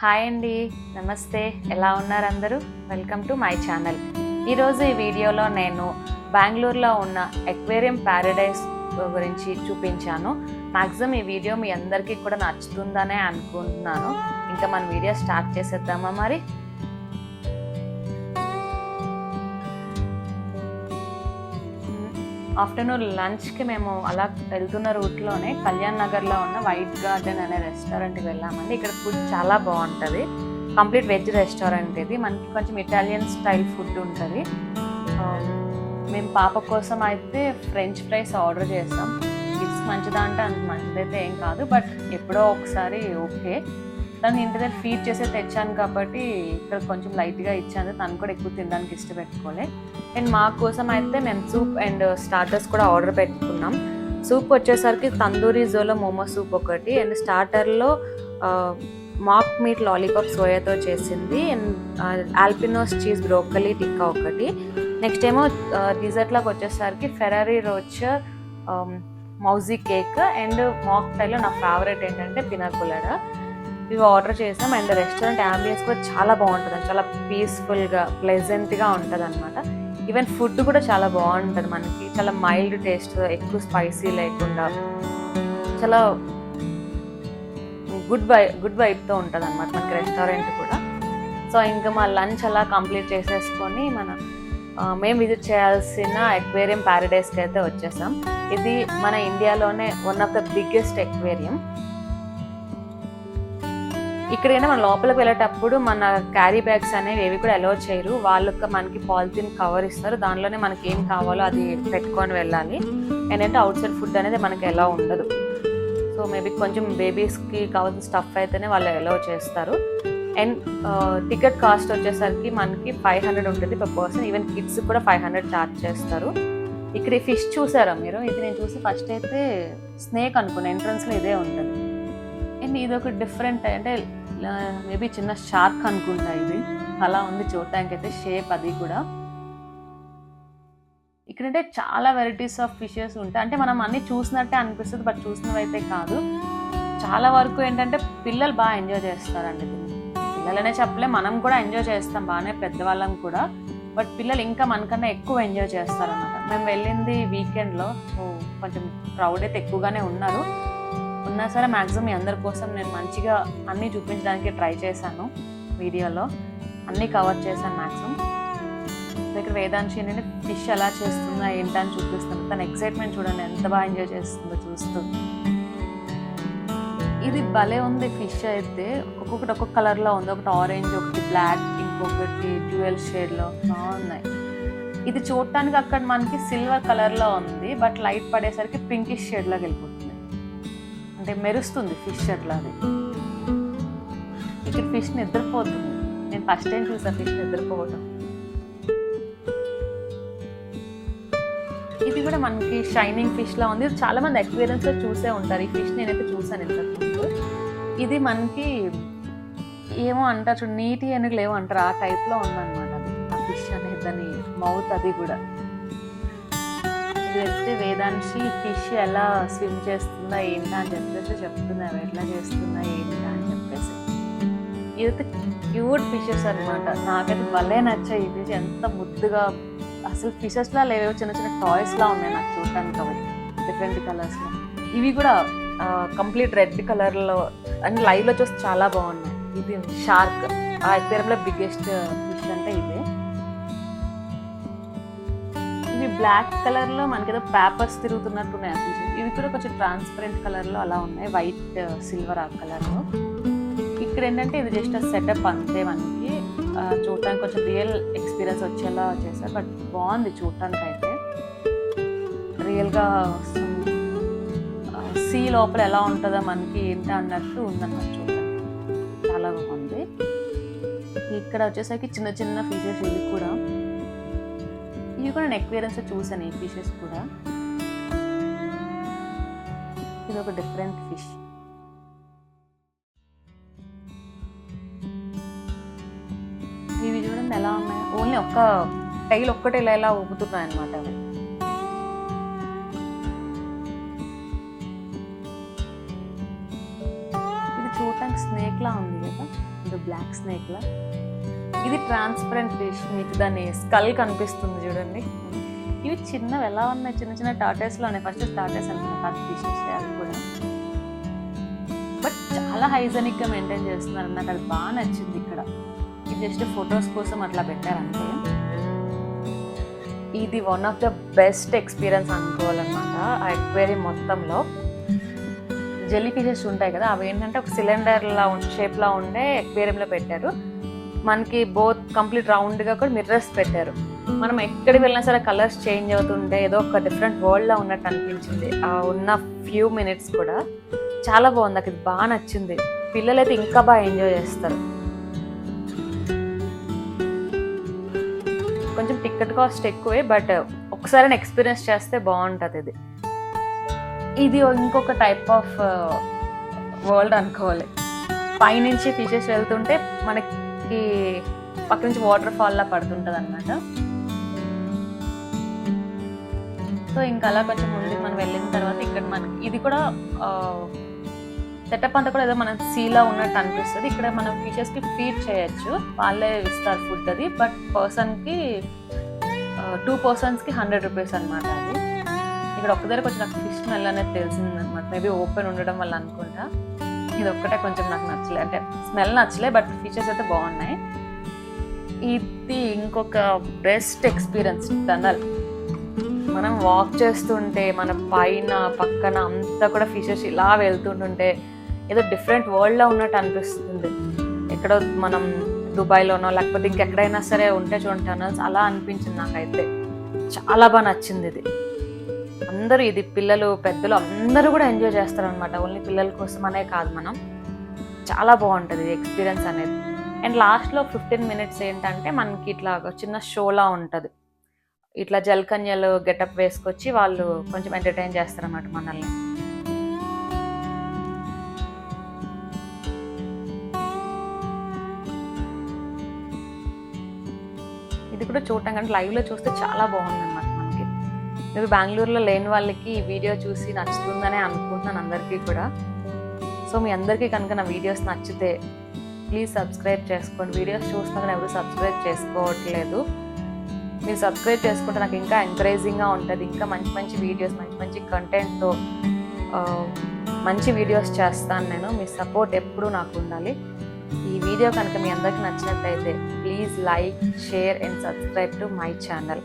Hi అండి, నమస్తే. ఎలా ఉన్నారు అందరూ? Welcome to my channel. ఈరోజు ఈ వీడియోలో నేను బెంగళూరులో ఉన్న ఎక్వేరియం ప్యారడైస్ గురించి చూపించాను. మ్యాక్సిమం ఈ వీడియో మీ అందరికీ కూడా నచ్చుతుందనే అనుకుంటున్నాను. ఇంకా మన వీడియో స్టార్ట్ చేసేద్దామా మరి? ఆఫ్టర్నూన్ లంచ్కి మేము అలా వెళ్తున్న రూట్లోనే కళ్యాణ్ నగర్లో ఉన్న వైట్ గార్డెన్ అనే రెస్టారెంట్కి వెళ్ళామండి. ఇక్కడ ఫుడ్ చాలా బాగుంటుంది. కంప్లీట్ వెజ్ రెస్టారెంట్ ఇది. మనకి కొంచెం ఇటాలియన్ స్టైల్ ఫుడ్ ఉంటుంది. మేము పాప కోసం అయితే ఫ్రెంచ్ ఫ్రైస్ ఆర్డర్ చేస్తాం. కిడ్స్ మంచిదా అంటే అంత మంచిదైతే ఏం కాదు, బట్ ఎప్పుడో ఒకసారి ఓకే. తను ఇంటి దగ్గర ఫీడ్ చేసే తెచ్చాను కాబట్టి ఇక్కడ కొంచెం లైట్గా ఇచ్చాను. తను కూడా ఎక్కువ తినడానికి ఇష్టపెట్టుకోలే. అండ్ మా కోసం అయితే మేము సూప్ అండ్ స్టార్టర్స్ కూడా ఆర్డర్ పెట్టుకున్నాం. సూప్ వచ్చేసరికి తందూరి జోలో మోమో సూప్ ఒకటి, అండ్ స్టార్టర్లో మాక్ మీట్ లాలీపాప్ సోయాతో చేసింది, అండ్ ఆల్పినోస్ చీజ్ బ్రోకలీ టిక్కా ఒకటి. నెక్స్ట్ ఏమో డిజర్ట్లోకి వచ్చేసరికి Ferrero Rocher mousse cake and మాక్టైల్లో నా ఫేవరెట్ ఏంటంటే పినాకులడా. ఇవి ఆర్డర్ చేసాం. అండ్ రెస్టారెంట్ యాంబియన్స్ కూడా చాలా బాగుంటుంది, చాలా పీస్ఫుల్గా ప్లెజెంట్గా ఉంటుంది అనమాట. ఈవెన్ ఫుడ్ కూడా చాలా బాగుంటుంది. మనకి చాలా మైల్డ్ టేస్ట్, ఎక్కువ స్పైసీ లేకుండా చాలా గుడ్ వైబ్తో ఉంటుంది అనమాట మనకి రెస్టారెంట్ కూడా. సో ఇంకా మా లంచ్ అలా కంప్లీట్ చేసేసుకొని మేము విజిట్ చేయాల్సిన ఎక్వేరియం ప్యారడైస్కి అయితే వచ్చేసాం. ఇది మన ఇండియాలోనే one of the biggest aquarium. ఇక్కడైనా మన లోపలికి వెళ్ళేటప్పుడు మన క్యారీ బ్యాగ్స్ అనేవి ఏవి కూడా అలౌ చేయరు. వాళ్ళకి మనకి పాలిథిన్ కవర్ ఇస్తారు, దానిలోనే మనకి ఏం కావాలో అది పెట్టుకొని వెళ్ళాలి. ఏంటంటే అవుట్ సైడ్ ఫుడ్ అనేది మనకి ఎలా ఉండదు. సో మేబీ కొంచెం బేబీస్కి కావాల్సిన స్టఫ్ అయితేనే వాళ్ళు అలౌ చేస్తారు. అండ్ టికెట్ కాస్ట్ వచ్చేసరికి మనకి 500 ఉంటుంది పర్ పర్సన్. ఈవెన్ కిడ్స్ కూడా 500 ఛార్జ్ చేస్తారు. ఇక్కడ ఈ ఫిష్ చూసారా మీరు? ఇది నేను చూసి ఫస్ట్ అయితే స్నేక్ అనుకున్నాను, ఎంట్రన్స్లో ఇదే ఉంటుంది. అండ్ ఇది ఒక డిఫరెంట్, అంటే మేబీ చిన్న షార్క్ అనుకుంటా. ఇది అలా ఉంది చూడటానికి అయితే షేప్. అది కూడా ఇక్కడంటే చాలా వెరైటీస్ ఆఫ్ ఫిషెస్ ఉంటాయి. అంటే మనం అన్నీ చూసినట్టే అనిపిస్తుంది, బట్ చూసినవి అయితే కాదు. చాలా వరకు ఏంటంటే పిల్లలు బాగా ఎంజాయ్ చేస్తారండి. పిల్లలనే చెప్పలే, మనం కూడా ఎంజాయ్ చేస్తాం బాగానే, పెద్దవాళ్ళం కూడా. బట్ పిల్లలు ఇంకా మనకన్నా ఎక్కువ ఎంజాయ్ చేస్తారన్నమాట. మేము వెళ్ళింది వీకెండ్లో, సో కొంచెం క్రౌడ్ అయితే ఎక్కువగానే ఉన్నా సరే మ్యాక్సిమం మీ అందరి కోసం నేను మంచిగా అన్నీ చూపించడానికి ట్రై చేశాను. వీడియోలో అన్నీ కవర్ చేశాను మ్యాక్సిమం. ఇక్కడ వేదాంశి ఏంటంటే ఫిష్ ఎలా చేస్తుందా ఏంటని చూపిస్తాను. తన ఎక్సైట్మెంట్ చూడండి, ఎంత బాగా ఎంజాయ్ చేస్తుందో చూస్తూ. ఇది భలే ఉంది ఫిష్ అయితే. ఒక్కొక్కటి ఒక్కొక్క కలర్లో ఉంది. ఒకటి ఆరెంజ్, ఒకటి బ్లాక్, ఇంకొకటి డ్యూయల్ షేడ్లో బాగున్నాయి. ఇది చూడటానికి అక్కడ మనకి సిల్వర్ కలర్లో ఉంది, బట్ లైట్ పడేసరికి పింకిష్ షేడ్లోకి వెళ్ళిపోతుంది. అంటే మెరుస్తుంది ఫిష్ అట్లా. అది ఇక్కడ ఫిష్ నిద్రపోతుంది. నేను ఫస్ట్ టైం చూసాను ఫిష్ నిద్రపోవటం. ఇది కూడా మనకి షైనింగ్ ఫిష్లా ఉంది. చాలా మంది ఎక్స్పీరియన్స్లో చూసే ఉంటారు ఈ ఫిష్. నేనైతే చూసాను ఇంతకుముందు. ఇది మనకి ఏమో అంటారు చూడు, నీటి ఎనుగులు ఏమో అంటారు, ఆ టైప్లో ఉందన్నమాట అది ఆ ఫిష్ అనేది. దాని మౌత్ అది కూడా. అయితే వేదాంశి ఫిష్ ఎలా స్విమ్ చేస్తుందా ఏంటా అని చెప్పేసి చెప్తున్నారు, ఎట్లా చేస్తుందా ఏంటా అని చెప్పేసి. ఇదైతే క్యూట్ ఫిషెస్ అనమాట. నాకైతే భలే నచ్చాయి ఈ ఫిష్. ఎంత ముద్దుగా, అసలు ఫిషెస్లా లేవో, చిన్న చిన్న టాయ్స్లా ఉన్నాయి నాకు చూడటానికి. అవి డిఫరెంట్ కలర్స్లో. ఇవి కూడా కంప్లీట్ రెడ్ కలర్లో అండ్ లైవ్లో చూస్తే చాలా బాగున్నాయి. ఇది షార్క్, ఆ ఎక్వేరియంలో బిగ్గెస్ట్ ఫిష్ అంటే ఇదే. ఇవి బ్లాక్ కలర్లో మనకి ఏదో పేపర్స్ తిరుగుతున్నట్టున్నాయి ఆ ఫిషెస్. ఇవి కూడా కొంచెం ట్రాన్స్పరెంట్ కలర్లో అలా ఉన్నాయి, వైట్ సిల్వర్ ఆ కలర్లో. ఇక్కడ ఏంటంటే ఇది జస్ట్ సెటప్ అంతే. మనకి చూడటానికి కొంచెం రియల్ ఎక్స్పీరియన్స్ వచ్చేలా చేశారు, బట్ బాగుంది చూడటానికి అయితే. రియల్గా సీ లోపల ఎలా ఉంటుందో మనకి ఏంటి అన్నట్టు ఉందన్నమాట చూడటానికి. చాలా బాగుంది. ఇక్కడ వచ్చేసరికి చిన్న చిన్న ఫిషెస్. ఇవి కూడా నేను ఎక్స్పీరియన్స్ చూసాను ఈ ఫిషెస్ కూడా. ఇది ఒక డిఫరెంట్ ఫిష్. ఇవి చూడండి ఎలా ఉన్నాయి. ఓన్లీ ఒక్క టైల్ ఒక్కటే ఇలా ఊపుతున్నాయి అన్నమాట అవి. ఇది చూడటానికి స్నేక్ లా ఉంది కదా. ఇది బ్లాక్ స్నేక్లా, ఇది ట్రాన్స్పరెంట్ ఫిష్, మీకు దాని స్కల్ కనిపిస్తుంది చూడండి. ఇవి చిన్నవి ఎలా ఉన్నాయి, చిన్న చిన్న టార్టెస్లో ఉన్నాయి. ఫస్ట్ టార్టెస్ అనుకున్నాను, కాదు ఫిషెస్ అవి కూడా. బట్ చాలా హైజెనిక్గా మెయింటైన్ చేస్తున్నారు, నాకు అది బాగా నచ్చింది. ఇక్కడ ఇది జస్ట్ ఫొటోస్ కోసం అట్లా పెట్టారంటే. ఇది one of the best experience అనుకోవాలన్నమాట. ఆ ఎక్వేరియం మొత్తంలో జెల్లీ ఫిషెస్ ఉంటాయి కదా, అవి ఏంటంటే ఒక సిలిండర్లా షేప్లా ఉండే ఎక్వేరియంలో పెట్టారు. మనకి బోత్ కంప్లీట్ రౌండ్గా కూడా మిర్రర్స్ పెట్టారు. మనం ఎక్కడికి వెళ్ళినా సరే కలర్స్ చేంజ్ అవుతుంటే ఏదో ఒక డిఫరెంట్ వరల్డ్లో ఉన్నట్టు అనిపించింది. ఆ ఉన్న ఫ్యూ మినిట్స్ కూడా చాలా బాగుంది, నాకు ఇది బాగా నచ్చింది. పిల్లలైతే ఇంకా బాగా ఎంజాయ్ చేస్తారు. కొంచెం టికెట్ కాస్ట్ ఎక్కువే, బట్ ఒకసారి ఎక్స్పీరియన్స్ చేస్తే బాగుంటుంది. ఇది ఇంకొక టైప్ ఆఫ్ వరల్డ్ అనుకోవాలి. పైనుంచి ఫిషెస్ వెళ్తుంటే మనకి పక్క నుంచి వాటర్ ఫాల్ లా పడుతుంటుంది అనమాట. సో ఇంకా అలా కొంచెం ముందుకు మనం వెళ్ళిన తర్వాత ఇక్కడ మనకి ఇది కూడా సెటప్ అంతా కూడా ఏదో మన సీలా ఉన్నట్టు అనిపిస్తుంది. ఇక్కడ మనం ఫిషెస్కి ఫీడ్ చేయొచ్చు, వాళ్ళే ఇస్తారు ఫుడ్ అది. బట్ పర్సన్కి 2 personsకి 100 rupees అనమాట. అది ఇక్కడ ఒక్క దగ్గర కొంచెం నాకు ఫిష్ స్మెల్ అనేది తెలిసింది అనమాట. మేబీ ఓపెన్ ఉండడం వల్ల అనుకుంటా. ఇది ఒక్కటే కొంచెం నాకు నచ్చలే, అంటే స్మెల్ నచ్చలే, బట్ ఫిషెస్ అయితే బాగున్నాయి. ఇది ఇంకొక బెస్ట్ ఎక్స్పీరియన్స్, టనల్. మనం వాక్ చేస్తుంటే మన పైన పక్కన అంతా కూడా ఫిషెస్ ఇలా వెళ్తుంటుంటే ఏదో డిఫరెంట్ వరల్డ్లో ఉన్నట్టు అనిపిస్తుంది. ఎక్కడో మనం దుబాయ్లోనో లేకపోతే ఇంకెక్కడైనా సరే ఉంటే చూడండి టనల్స్, అలా అనిపించింది నాకైతే. చాలా బాగా నచ్చింది ఇది. అందరూ, ఇది పిల్లలు పెద్దలు అందరూ కూడా ఎంజాయ్ చేస్తారనమాట. ఓన్లీ పిల్లల కోసం అనే కాదు, మనం చాలా బాగుంటుంది ఎక్స్పీరియన్స్ అనేది. అండ్ లాస్ట్లో 15 minutes ఏంటంటే మనకి ఇట్లా చిన్న షోలా ఉంటుంది. ఇట్లా జలకన్యలు గెటప్ వేసుకొచ్చి వాళ్ళు కొంచెం ఎంటర్టైన్ చేస్తారన్నమాట మనల్ని. ఇది కూడా చూడటం కంటే లైవ్లో చూస్తే చాలా బాగుంది అన్నమాట మనకి. మీరు బెంగళూరులో లేని వాళ్ళకి ఈ వీడియో చూసి నచ్చుతుందనే అనుకుంటున్నాను అందరికీ కూడా. సో మీ అందరికీ కనుక నా వీడియోస్ నచ్చితే ప్లీజ్ సబ్స్క్రైబ్ చేసుకోండి. వీడియోస్ చూస్తున్నా కానీ ఎవరు సబ్స్క్రైబ్ చేసుకోవట్లేదు. మీరు సబ్స్క్రైబ్ చేసుకుంటే నాకు ఇంకా ఎంకరేజింగ్గా ఉంటుంది. ఇంకా మంచి మంచి వీడియోస్, మంచి మంచి కంటెంట్తో మంచి వీడియోస్ చేస్తాను నేను. మీ సపోర్ట్ ఎప్పుడూ నాకు ఉండాలి. ఈ వీడియో కనుక మీ అందరికీ నచ్చినట్లయితే please like, share and subscribe to my channel.